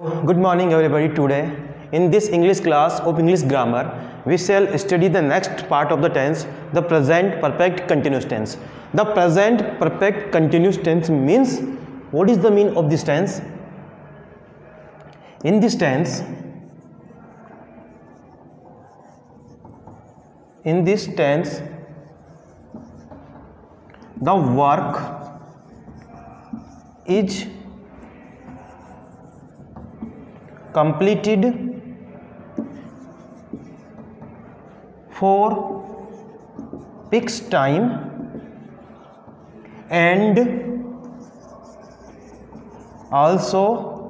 Good morning everybody. Today in this English class of English grammar we shall study the next part of the tense, the present perfect continuous tense. The present perfect continuous tense means, what is the meaning of this tense? In this tense the work is completed for fixed time and also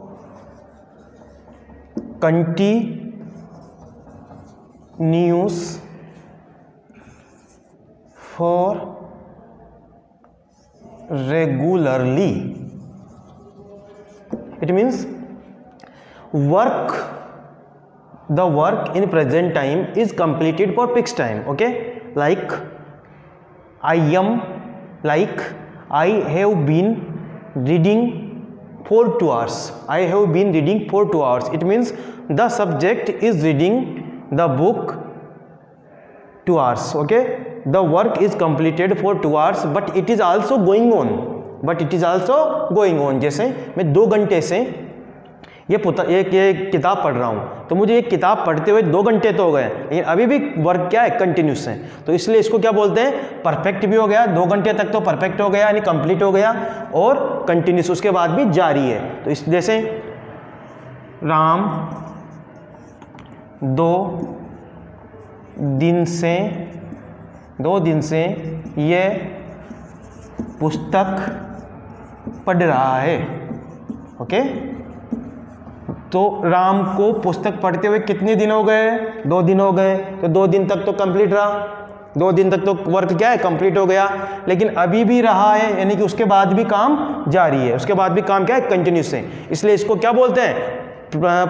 continues for regularly. It means the work in present time is completed for fixed time. Okay, like I have been reading for 2 hours. I have been reading for 2 hours. It means the subject is reading the book 2 hours. Okay, the work is completed for 2 hours, but it is also going on. जैसे मैं 2 घंटे से ये किताब पढ़ रहा हूँ, तो मुझे ये किताब पढ़ते हुए 2 घंटे तो हो गए, लेकिन अभी भी वर्क क्या है, कंटिन्यूस है. तो इसलिए इसको क्या बोलते हैं, परफेक्ट भी हो गया, 2 घंटे तक तो परफेक्ट हो गया यानी कंप्लीट हो गया, और कंटिन्यूस उसके बाद भी जारी है. तो इस जैसे राम 2 दिन से ये पुस्तक पढ़ रहा है. ओके, तो राम को पुस्तक पढ़ते हुए कितने दिन हो गए, 2 दिन हो गए. तो 2 दिन तक तो कंप्लीट रहा, 2 दिन तक तो वर्क क्या है, कंप्लीट हो गया, लेकिन अभी भी रहा है यानी कि उसके बाद भी काम जारी है, उसके बाद भी काम क्या है, कंटिन्यूस है. इसलिए इसको क्या बोलते हैं,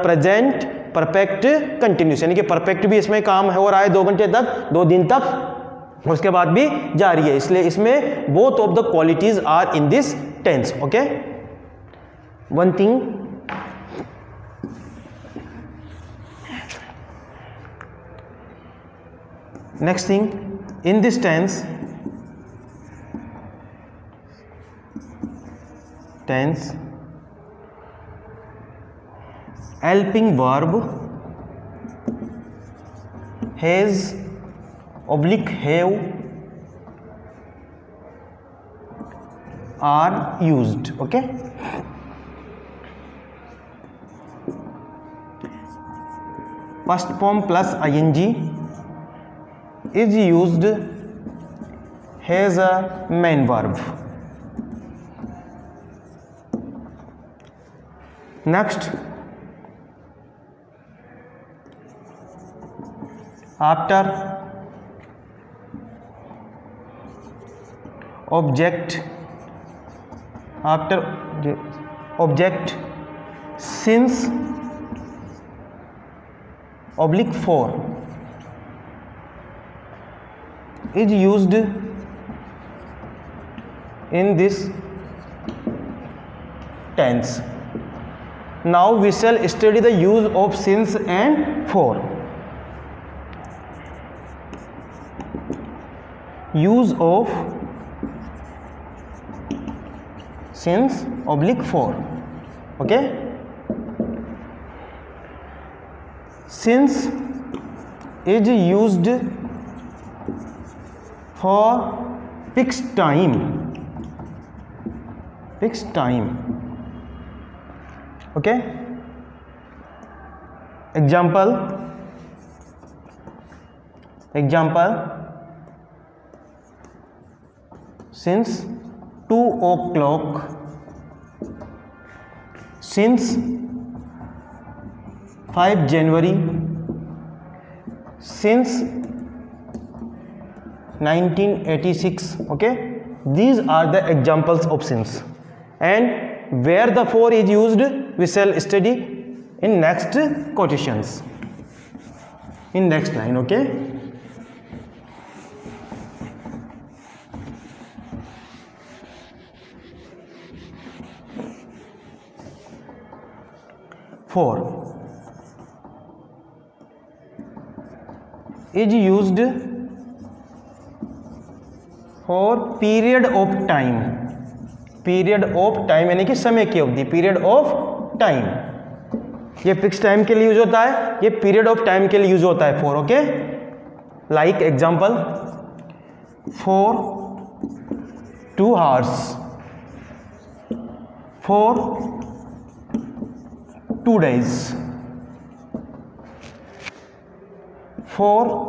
प्रेजेंट परफेक्ट कंटिन्यूस, यानी कि परफेक्ट भी इसमें काम हो रहा है 2 घंटे तक, 2 दिन तक, उसके बाद भी जारी है. इसलिए इसमें both of the qualities are in this tense. Okay, one thing, next thing, in this tense helping verb has oblique have are used. Okay, first form plus ing is used as a main verb. Next, after object since oblique for is used in this tense. Now we shall study the use of since and for. Use of since oblique for. Okay, since is used for fixed time. Okay, example since 2 o'clock, since 5 January, since 1986. Okay, these are the examples of since, and where the for is used we shall study in next quotations, in next line. Okay, 4 is used for period of time, period of time यानी कि समय की अवधि, period of time. ये fix time के लिए use होता है, ये पीरियड ऑफ टाइम के लिए यूज होता है for. Okay, like example, for 2 hours, for 2 days, for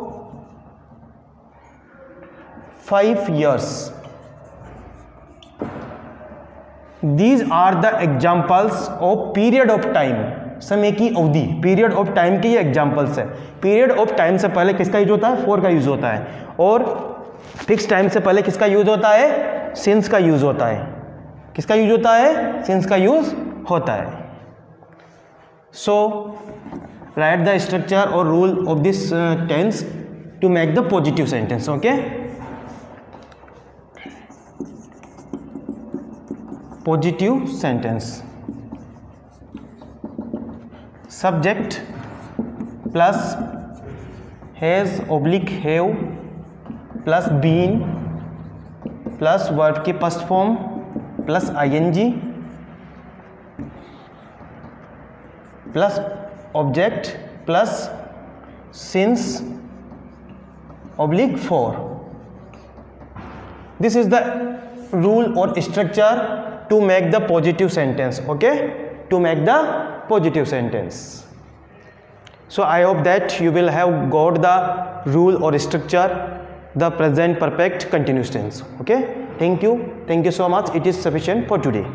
5 years। These are the examples of period of time, समय की अवधि, पीरियड ऑफ टाइम के ये एग्जाम्पल्स है। पीरियड ऑफ टाइम से पहले किसका यूज होता है? फॉर का यूज होता है। और फिक्स टाइम से पहले किसका यूज होता है? सिंस का यूज होता है। किसका यूज होता है? सिंस का यूज होता है। सो राइट द स्ट्रक्चर और rule of this tense to make the positive sentence. Okay, positive sentence, subject plus has oblique have plus been plus verb की first form plus ING plus object plus since oblique for. This is the rule or structure to make the positive sentence. Okay, to make the positive sentence. So I hope that you will have got the rule or structure, the present perfect continuous tense. Okay, thank you so much. It is sufficient for today.